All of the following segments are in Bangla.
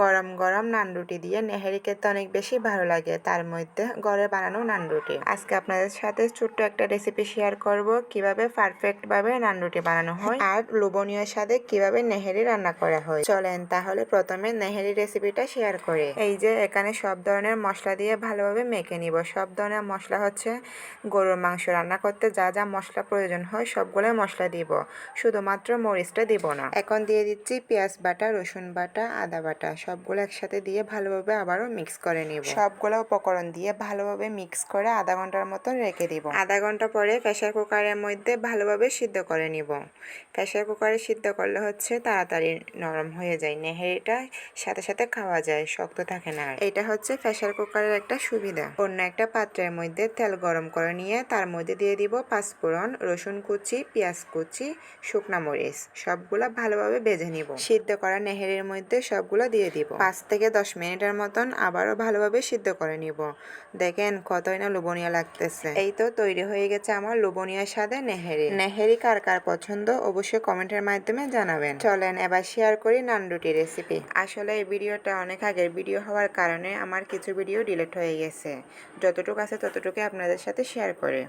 গরম গরম নান রুটি দিয়ে নেহেরি খেতে অনেক বেশি ভালো লাগে, তার মধ্যে ঘরে বানানো নান রুটি। আজকে আপনাদের সাথে ছোট্ট একটা রেসিপি শেয়ার করব, কিভাবে পারফেক্ট ভাবে নান রুটি বানানো হয় আর লোভনীয় স্বাদে কিভাবে নেহেরি রান্না করা হয়। চলেন তাহলে প্রথমে নেহেরি রেসিপিটা শেয়ার করি। এই যে এখানে সব ধরনের মশলা দিয়ে ভালোভাবে মেখে নিব। সব ধরনের মশলা হচ্ছে গরুর মাংস রান্না করতে যা যা মশলা প্রয়োজন হয় সবগুলো মশলা দিব, শুধুমাত্র মরিচটা দিব না। এখন দিয়ে দিচ্ছি পেঁয়াজ বাটা, রসুন বাটা, আদা বাটা, সবগুলো একসাথে দিয়ে ভালোভাবে আবারও মিক্স করে নিব। সবগুলো উপকরণ দিয়ে ভালোভাবে মিক্স করে আধা ঘন্টার মতন রেখে দিব। আধা ঘন্টা পরে প্রেসার কুকারের মধ্যে ভালোভাবে সিদ্ধ করে নিব। প্রেসার কুকারে সিদ্ধ করলে হচ্ছে তাড়াতাড়ি নরম হয়ে যায়, নেহেরিটা সাথে সাথে খাওয়া যায়, শক্ত থাকে না। এটা হচ্ছে প্রেসার কুকারের একটা সুবিধা। অন্য একটা পাত্রের মধ্যে তেল গরম করে নিয়ে তার মধ্যে দিয়ে দিব পাঁচফোড়ন, রসুন কুচি, পেঁয়াজ কুচি, শুকনা মরিচ, সবগুলা ভালোভাবে ভেজে নিব। সিদ্ধ করা নেহেরির মধ্যে সবগুলো দিয়ে দিব। 5 থেকে 10 মিনিটের মতন আবারও ভালোভাবে সিদ্ধ করে নিব। দেখেন কতই না লোভনীয় লাগতেছে। এই তো তৈরি হয়ে গেছে আমার লোভনীয় স্বাদে নেহেরি। নেহেরি কার কার পছন্দ অবশ্যই কমেন্টের মাধ্যমে জানাবেন। চলেন এবার শেয়ার করি নান রুটি রেসিপি। আসলে এই ভিডিওটা অনেক আগের ভিডিও হওয়ার কারণে আমার কিছু ভিডিও ডিলিট হয়ে গেছে। যতটুকু আছে ততটুকু আপনাদের সাথে শেয়ার করে।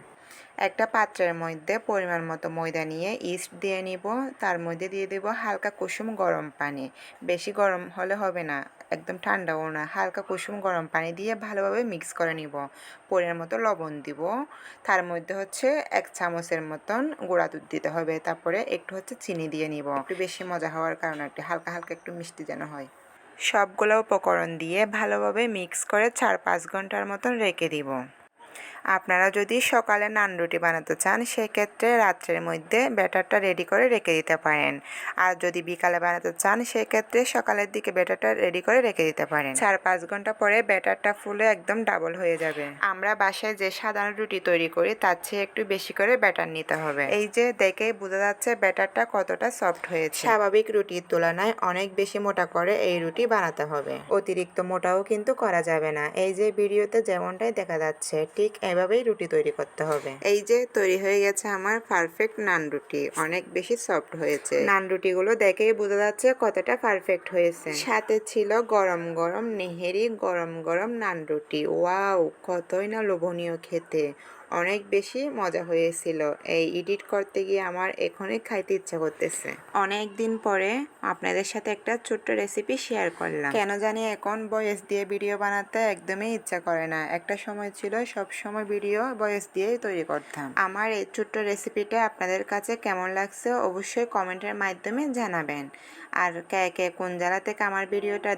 একটা পাত্রের মধ্যে পরিমাণ মতো ময়দা নিয়ে ইস্ট দিয়ে নিব। তার মধ্যে দিয়ে দেব হালকা কুসুম গরম পানি। বেশি গরম হলে হবে না, একদম ঠান্ডাও না, হালকা কুসুম গরম পানি দিয়ে ভালোভাবে মিক্স করে নিব। পরিমাণ মতো লবণ দিব। তার মধ্যে হচ্ছে 1 চামচের মতন গুঁড়া দুধ দিতে হবে। তারপরে একটু হচ্ছে চিনি দিয়ে নিব, একটু বেশি মজা হওয়ার কারণে একটু হালকা হালকা একটু মিষ্টি যেন হয়। সবগুলো উপকরণ দিয়ে ভালোভাবে মিক্স করে 4-5 ঘন্টার মতন রেখে দিব। আপনারা যদি সকালে নান রুটি বানাতে চান সেক্ষেত্রে রাত্রের মধ্যে ব্যাটারটা রেডি করে রেখে দিতে পারেন। আর যদি বিকালে বানাতে চান সেক্ষেত্রে সকালের দিকে ব্যাটারটা রেডি করে রেখে দিতে পারেন। 4-5 ঘন্টা পরে ব্যাটারটা ফুলে একদম ডাবল হয়ে যাবে। আমরা বাসায় যে সাধারণ রুটি তৈরি করি তার চেয়ে একটু বেশি করে ব্যাটার নিতে হবে। এই যে দেখেই বোঝা যাচ্ছে ব্যাটারটা কতটা সফট হয়েছে। স্বাভাবিক রুটির তুলনায় অনেক বেশি মোটা করে এই রুটি বানাতে হবে। অতিরিক্ত মোটাও কিন্তু করা যাবে না। এই যে ভিডিওতে যেমনটাই দেখা যাচ্ছে ঠিক এভাবেই রুটি তৈরি করতে হবে। এই যে তৈরি হয়ে গেছে আমার পারফেক্ট নান রুটি, অনেক বেশি সফট হয়েছে। নান রুটিগুলো দেখেই বোঝা যাচ্ছে কতটা পারফেক্ট হয়েছে। সাথে ছিল গরম গরম নেহেরি, গরম গরম নান রুটি। ওয়াও, কতই না লোভনীয় খেতে, অনেক বেশি মজা হয়েছিল। এই এডিট করতে গিয়ে আমার এখনই খাইতে ইচ্ছা করতেছে। অনেক দিন পরে আপনাদের সাথে একটা ছোট্ট রেসিপি শেয়ার করলাম। কেন জানি এখন ভয়েস দিয়ে ভিডিও বানাতে একদমই ইচ্ছা করে না। একটা সময় ছিল সব সময় ভিডিও ভয়েস দিয়েই তৈরি করতাম। আমার এই ছোট্ট রেসিপিটা আপনাদের কাছে কেমন লাগছে অবশ্যই কমেন্টের মাধ্যমে জানাবেন। আর কে কে কোন জেলা থেকে আমার ভিডিওটা